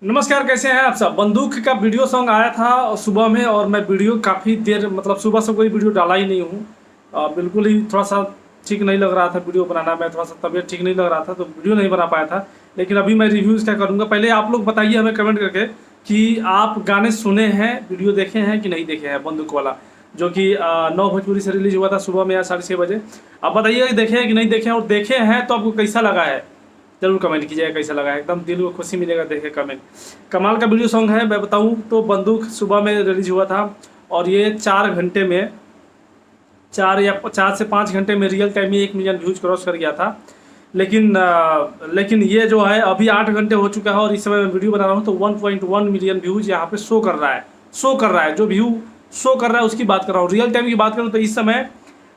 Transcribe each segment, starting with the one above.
नमस्कार, कैसे हैं आप सब। बंदूक का वीडियो सॉन्ग आया था सुबह में और मैं वीडियो काफ़ी देर मतलब सुबह से कोई वीडियो डाला ही नहीं हूँ। बिल्कुल ही थोड़ा सा ठीक नहीं लग रहा था वीडियो बनाना। मैं थोड़ा सा तबीयत ठीक नहीं लग रहा था तो वीडियो नहीं बना पाया था। लेकिन अभी मैं रिव्यूज़ क्या करूँगा, पहले आप लोग बताइए हमें कमेंट करके कि आप गाने सुने हैं, वीडियो देखे हैं कि नहीं देखे हैं। बंदूक वाला जो कि 9 भोजपुरी से रिलीज हुआ था सुबह में या 6:30 बजे। आप बताइए कि देखे हैं कि नहीं देखे हैं, और देखे हैं तो आपको कैसा लगा है जरूर कमेंट कीजिएगा। कैसा लगा है, एकदम दिल को खुशी मिलेगा देखे कमेंट। कमाल का वीडियो सॉन्ग है। मैं बताऊं तो बंदूक सुबह में रिलीज हुआ था और ये 4 घंटे में 4 से 5 घंटे में रियल टाइम में 1 मिलियन व्यूज क्रॉस कर गया था। लेकिन ये जो है अभी 8 घंटे हो चुका है और इस समय मैं वीडियो बना रहा हूँ तो 1.1 मिलियन व्यूज यहाँ पे शो कर रहा है। जो व्यू शो कर रहा है उसकी बात कर रहा हूँ। रियल टाइम की बात करूँ तो इस समय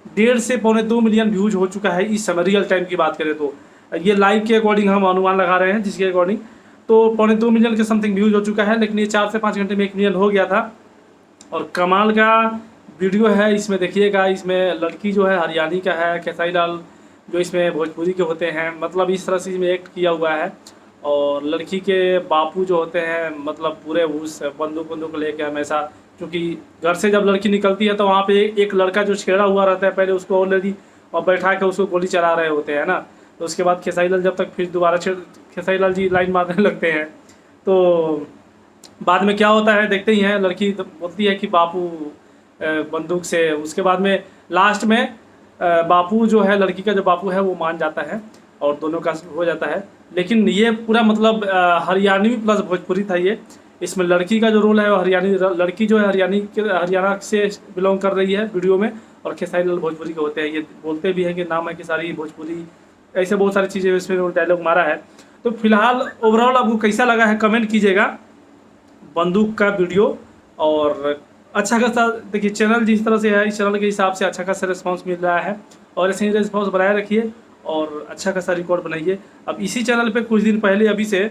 1.5 से 1.25 मिलियन व्यूज हो चुका है इस समय। रियल टाइम की बात करें तो ये लाइव के अकॉर्डिंग हम अनुमान लगा रहे हैं, जिसके अकॉर्डिंग तो 1.25 मिलियन के समथिंग व्यूज हो चुका है। लेकिन ये 4 से 5 घंटे में 1 मिलियन हो गया था और कमाल का वीडियो है। इसमें देखिएगा, इसमें लड़की जो है हरियाणी का है, खेसारी लाल जो इसमें भोजपुरी के होते हैं, मतलब इस तरह से इसमें एक्ट किया हुआ है। और लड़की के बापू जो होते हैं मतलब पूरे उस बंदूक लेके हमेशा, क्योंकि घर से जब लड़की निकलती है तो वहाँ पे एक लड़का जो छेड़ा हुआ रहता है पहले उसको ऑलरेडी और बैठा के उसको गोली चला रहे होते हैं ना। तो उसके बाद खेसारी लाल जब तक फिर दोबारा खेसारी लाल जी लाइन मारने लगते हैं तो बाद में क्या होता है देखते ही हैं। लड़की तो बोलती है कि बापू बंदूक से, उसके बाद में लास्ट में बापू जो है, लड़की का जो बापू है वो मान जाता है और दोनों का हो जाता है। लेकिन ये पूरा मतलब हरियाणवी प्लस भोजपुरी था ये। इसमें लड़की का जो रोल है वो हरियाणी, लड़की जो है हरियाणा से बिलोंग कर रही है वीडियो में, और खेसारी लाल भोजपुरी के होते हैं। ये बोलते भी हैं कि नाम है कि सारी भोजपुरी, ऐसे बहुत सारी चीज़ें इसमें डायलॉग मारा है। तो फिलहाल ओवरऑल आपको कैसा लगा है कमेंट कीजिएगा बंदूक का वीडियो। और अच्छा खासा देखिए, चैनल जिस तरह से है इस चैनल के हिसाब से अच्छा खासा रिस्पांस मिल रहा है और ऐसे ही रिस्पांस बनाए रखिए और अच्छा खासा रिकॉर्ड बनाइए। अब इसी चैनल पे कुछ दिन पहले अभी से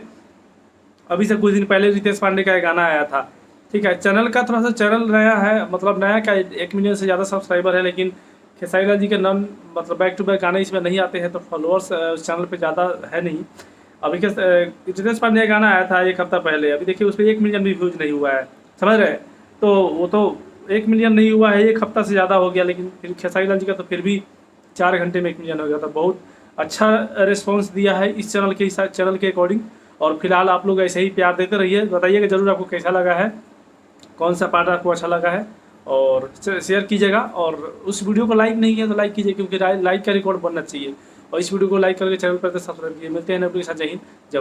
कुछ दिन पहले रितेश पांडे का एक गाना आया था। ठीक है, चैनल का थोड़ा सा चैनल नया है, मतलब नया क्या 1 मिलियन से ज़्यादा सब्सक्राइबर है, लेकिन खेसारी लाल जी के नाम मतलब बैक टू बैक गाने इसमें नहीं आते हैं तो फॉलोअर्स उस चैनल पे ज़्यादा है नहीं। अभी के रितेश पांडे का गाना आया था 1 हफ्ता पहले, अभी देखिए उस पर 1 मिलियन भी व्यूज नहीं हुआ है, समझ रहे हैं। तो वो तो 1 मिलियन नहीं हुआ है, 1 हफ्ता से ज़्यादा हो गया। लेकिन फिर खेसारी लाल जी का तो फिर भी 4 घंटे में 1 मिलियन हो गया था। बहुत अच्छा रिस्पॉन्स दिया है इस चैनल के अकॉर्डिंग। और फिलहाल आप लोग ऐसे ही प्यार देते रहिए। बताइएगा ज़रूर आपको कैसा लगा है, कौन सा पार्ट आपको अच्छा लगा है, और शेयर कीजिएगा। और उस वीडियो को लाइक नहीं किया तो लाइक कीजिए, क्योंकि लाइक का रिकॉर्ड बनना चाहिए। और इस वीडियो को लाइक करके चैनल पर सब्सक्राइब कीजिए। मिलते हैं नए वीडियो के साथ। जय हिंद, जय।